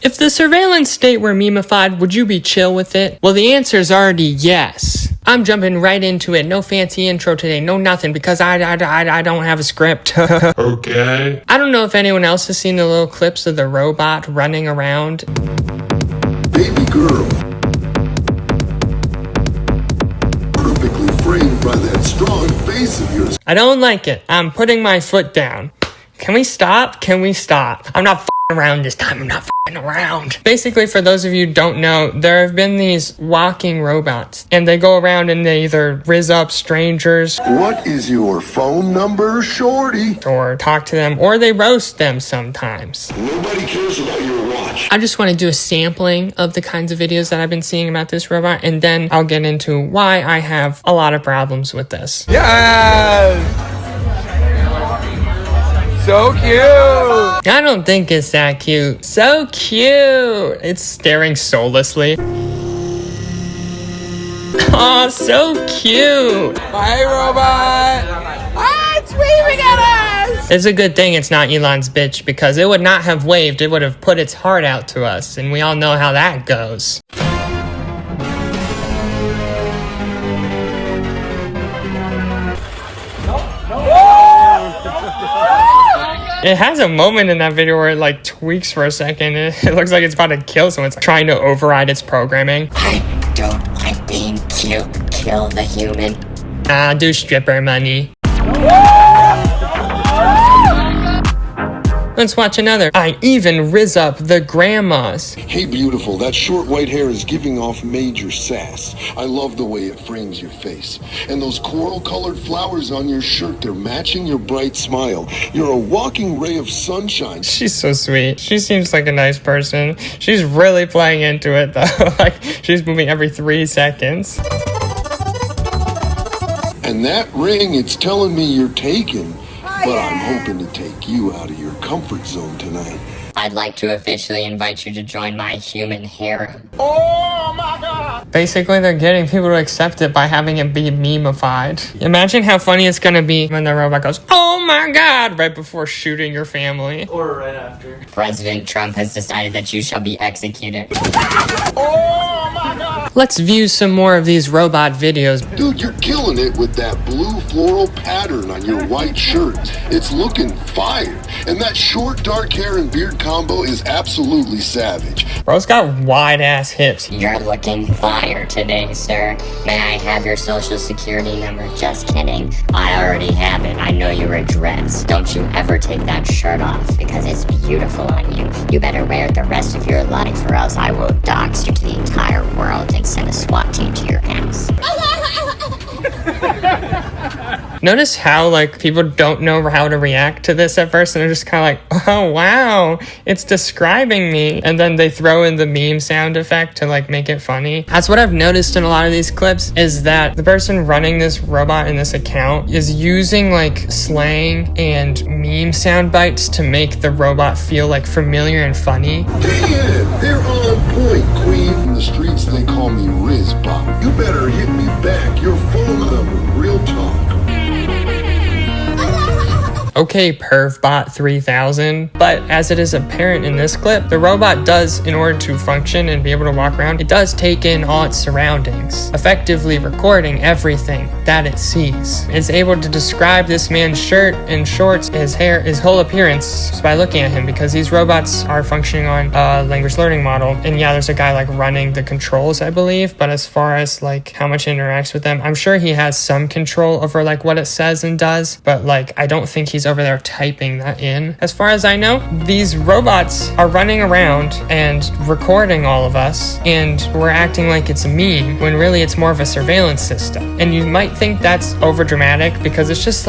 If the surveillance state were memeified, would you be chill with it? Well, the answer is already yes. I'm jumping right into it. No fancy intro today, no nothing, because I don't have a script. Okay. I don't know if anyone else has seen the little clips of the robot running around. Baby girl. Perfectly framed by that strong face of yours. I don't like it. I'm putting my foot down. Can we stop? Can we stop? I'm not f***ing around this time. I'm not f***ing around. Basically, for those of you who don't know, there have been these walking robots, and they go around and they either rizz up strangers. What is your phone number, shorty? Or talk to them, or they roast them sometimes. Nobody cares about your watch. I just want to do a sampling of the kinds of videos that I've been seeing about this robot, and then I'll get into why I have a lot of problems with this. Yes! So cute! I don't think it's that cute. So cute! It's staring soullessly. Aw, so cute! Bye, robot! Ah, it's waving at us! It's a good thing it's not Elon's bitch, because it would not have waved, it would have put its heart out to us, and we all know how that goes. It has a moment in that video where it like tweaks for a second. It looks like it's about to kill someone. It's trying to override its programming. I don't like being cute. Kill the human. Ah, do stripper money. Let's watch another. I even rizz up the grandmas. Hey, beautiful, that short white hair is giving off major sass. I love the way it frames your face. And those coral-colored flowers on your shirt, they're matching your bright smile. You're a walking ray of sunshine. She's so sweet. She seems like a nice person. She's really playing into it though. Like, she's moving every 3 seconds. And that ring, it's telling me you're taken. But I'm hoping to take you out of your comfort zone tonight. I'd like to officially invite you to join my human harem. Oh my god! Basically, they're getting people to accept it by having it be memeified. Imagine how funny it's gonna be when the robot goes, "Oh my god," right before shooting your family. Or right after. President Trump has decided that you shall be executed. Oh my god! Let's view some more of these robot videos. Dude, you're killing it with that blue floral pattern on your white shirt. It's looking fire. And that short dark hair and beard combo is absolutely savage. Bro's got wide ass hips. You're looking fire today, sir. May I have your social security number? Just kidding. I already have it. I know your address. Don't you ever take that shirt off because it's beautiful on you. You better wear it the rest of your life or else I will dox you to the entire world and send a SWAT team to your house. Notice how like people don't know how to react to this at first, and they're just kind of like, oh wow, it's describing me, and then they throw in the meme sound effect to like make it funny. That's what I've noticed in a lot of these clips, is that the person running this robot in this account is using like slang and meme sound bites to make the robot feel like familiar and funny. Damn, they're on point, queen. In the streets, they call me Rizbot. You better hit me back. Your phone number, real talk. Okay, Pervbot 3000, but as it is apparent in this clip, the robot does, in order to function and be able to walk around, it does take in all its surroundings, effectively recording everything that it sees. It's able to describe this man's shirt and shorts, his hair, his whole appearance just by looking at him, because these robots are functioning on a language learning model. And yeah, there's a guy like running the controls, I believe, but as far as like how much it interacts with them, I'm sure he has some control over like what it says and does, but like I don't think he's over there typing that in. As far as I know, these robots are running around and recording all of us, and we're acting like it's a meme when really it's more of a surveillance system. And you might think that's over dramatic because it's just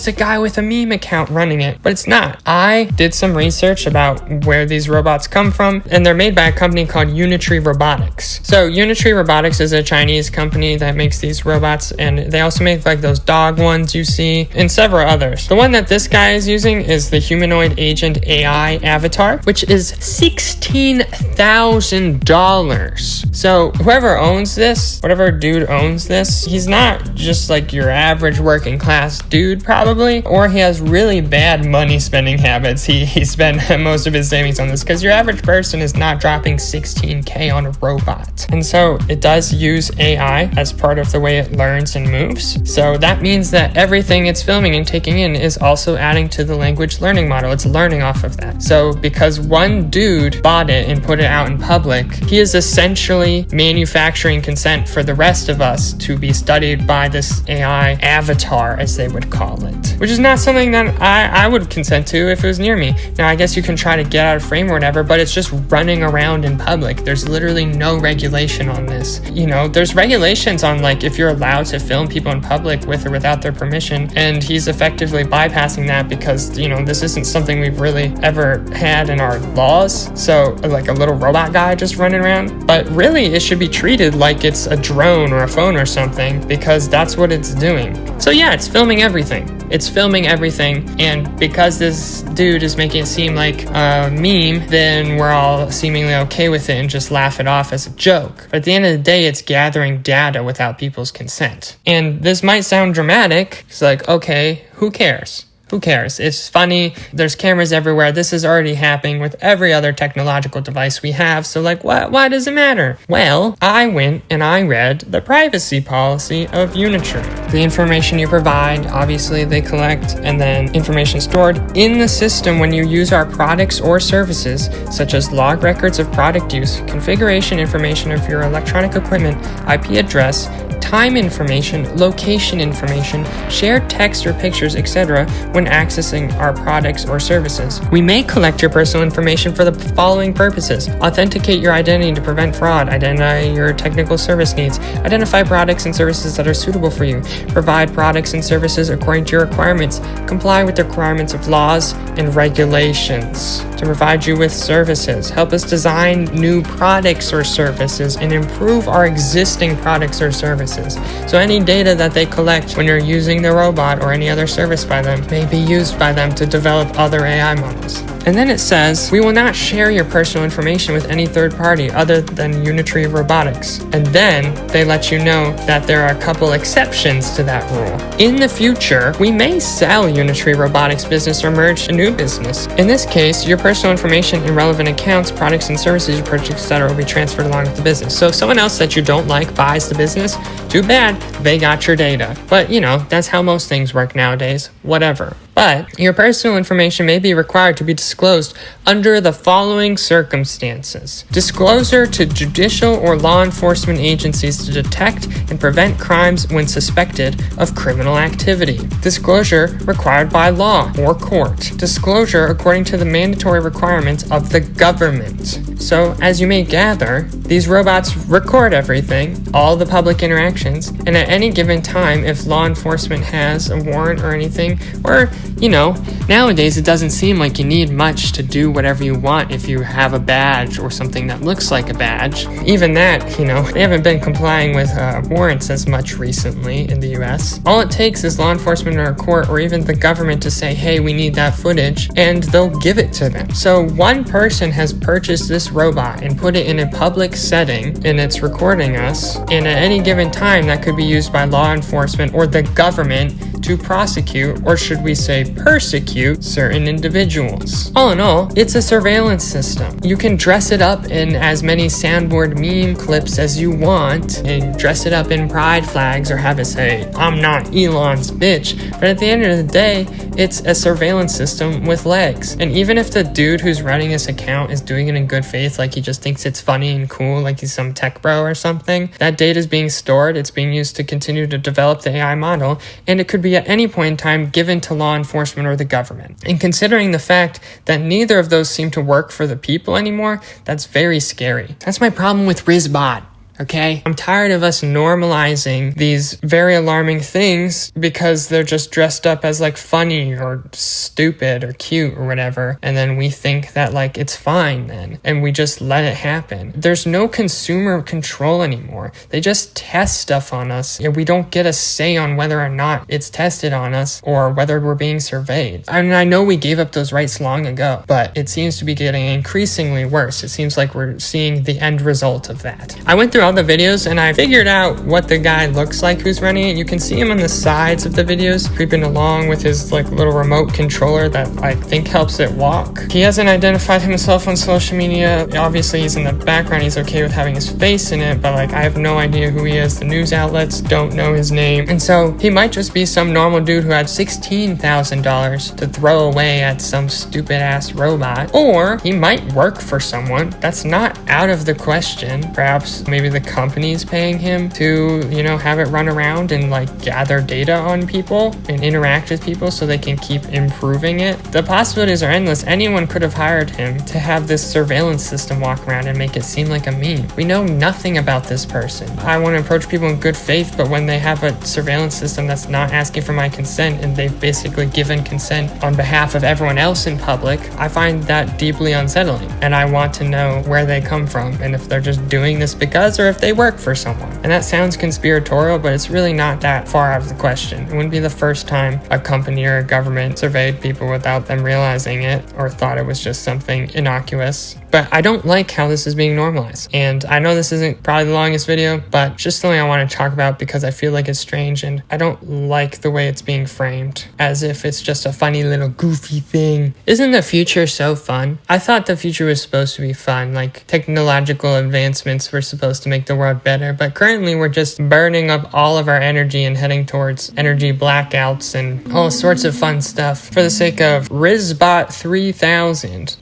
a guy with a meme account running it, but it's not. I did some research about where these robots come from, and they're made by a company called Unitree Robotics. So Unitree Robotics is a Chinese company that makes these robots, and they also make like those dog ones you see and several others. The one that this this guy is using is the humanoid agent AI avatar, which is $16,000. So whoever owns this, whatever dude owns this, he's not just like your average working class dude probably, or he has really bad money spending habits. He spent most of his savings on this, because your average person is not dropping $16K on a robot. And so it does use AI as part of the way it learns and moves. So that means that everything it's filming and taking in is also adding to the language learning model. It's learning off of that. So because one dude bought it and put it out in public, he is essentially manufacturing consent for the rest of us to be studied by this AI avatar, as they would call it, which is not something that I would consent to if it was near me. Now, I guess you can try to get out of frame or whatever, but it's just running around in public. There's literally no regulation on this. You know, there's regulations on like if you're allowed to film people in public with or without their permission, and he's effectively bypassing that because, you know, this isn't something we've really ever had in our laws. So like a little robot guy just running around, but really it should be treated like it's a drone or a phone or something, because that's what it's doing. So yeah, it's filming everything. It's filming everything, and because this dude is making it seem like a meme, then we're all seemingly okay with it and just laugh it off as a joke. But at the end of the day, it's gathering data without people's consent. And this might sound dramatic. It's like, okay, who cares? Who cares? It's funny. There's cameras everywhere. This is already happening with every other technological device we have. So like, why does it matter? Well, I went and I read the privacy policy of Unitree. The information you provide, obviously they collect, and then information stored in the system when you use our products or services, such as log records of product use, configuration information of your electronic equipment, IP address, time information, location information, shared text or pictures, etc. when accessing our products or services. We may collect your personal information for the following purposes: authenticate your identity to prevent fraud, identify your technical service needs, identify products and services that are suitable for you, provide products and services according to your requirements, comply with the requirements of laws and regulations, to provide you with services, help us design new products or services, and improve our existing products or services. So any data that they collect when you're using the robot or any other service by them may be used by them to develop other AI models. And then it says, we will not share your personal information with any third party other than Unitree Robotics. And then they let you know that there are a couple exceptions to that rule. In the future, we may sell Unitree Robotics business or merge a new business. In this case, your personal information and relevant accounts, products and services you purchase, etc. will be transferred along with the business. So if someone else that you don't like buys the business, too bad, they got your data. But you know, that's how most things work nowadays. Whatever. But your personal information may be required to be disclosed under the following circumstances: disclosure to judicial or law enforcement agencies to detect and prevent crimes when suspected of criminal activity, disclosure required by law or court, disclosure according to the mandatory requirements of the government. So as you may gather, these robots record everything, all the public interactions, and at any given time, if law enforcement has a warrant or anything, or you know, nowadays it doesn't seem like you need much to do whatever you want if you have a badge or something that looks like a badge. Even that, you know, they haven't been complying with warrants as much recently in the US. All it takes is law enforcement or a court or even the government to say, hey, we need that footage, and they'll give it to them. So one person has purchased this robot and put it in a public setting, and it's recording us, and at any given time that could be used by law enforcement or the government to prosecute, or should we say persecute, certain individuals. All in all, it's a surveillance system. You can dress it up in as many soundboard meme clips as you want, and dress it up in pride flags or have it say, I'm not Elon's bitch. But at the end of the day, it's a surveillance system with legs. And even if the dude who's running this account is doing it in good faith, like he just thinks it's funny and cool, like he's some tech bro or something, that data is being stored, it's being used to continue to develop the AI model, and it could be at any point in time given to law enforcement or the government. And considering the fact that neither of those seem to work for the people anymore, that's very scary. That's my problem with RizBot. okay? I'm tired of us normalizing these very alarming things because they're just dressed up as like funny or stupid or cute or whatever, and then we think that like it's fine then, and we just let it happen. There's no consumer control anymore. They just test stuff on us, and we don't get a say on whether or not it's tested on us or whether we're being surveyed. I mean, I know we gave up those rights long ago, but it seems to be getting increasingly worse. It seems like we're seeing the end result of that. I went through all the videos and I figured out what the guy looks like who's running it. You can see him on the sides of the videos creeping along with his like little remote controller that I think helps it walk. He hasn't identified himself on social media. Obviously he's in the background. He's okay with having his face in it, but like I have no idea who he is. The news outlets don't know his name. And so he might just be some normal dude who had $16,000 to throw away at some stupid ass robot. Or he might work for someone. That's not out of the question. Perhaps maybe the company's paying him to, you know, have it run around and like gather data on people and interact with people so they can keep improving it. The possibilities are endless. Anyone could have hired him to have this surveillance system walk around and make it seem like a meme. We know nothing about this person. I want to approach people in good faith, but when they have a surveillance system that's not asking for my consent and they've basically given consent on behalf of everyone else in public, I find that deeply unsettling. And I want to know where they come from and if they're just doing this because or if they work for someone. And that sounds conspiratorial, but it's really not that far out of the question. It wouldn't be the first time a company or a government surveyed people without them realizing it or thought it was just something innocuous. But I don't like how this is being normalized. And I know this isn't probably the longest video, but just something I want to talk about because I feel like it's strange and I don't like the way it's being framed as if it's just a funny little goofy thing. Isn't the future so fun? I thought the future was supposed to be fun, like technological advancements were supposed to make the world better, but currently we're just burning up all of our energy and heading towards energy blackouts and all sorts of fun stuff for the sake of Rizbot 3000.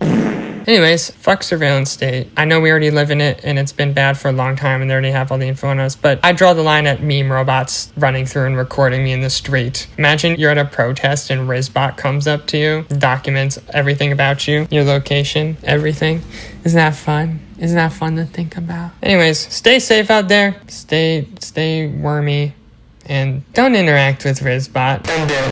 Anyways, fuck surveillance state. I know we already live in it and it's been bad for a long time and they already have all the info on us, but I draw the line at meme robots running through and recording me in the street. Imagine you're at a protest and Rizbot comes up to you, documents everything about you, your location, everything. Isn't that fun? Isn't that fun to think about? Anyways, stay safe out there. Stay wormy and don't interact with Rizbot. Don't do it.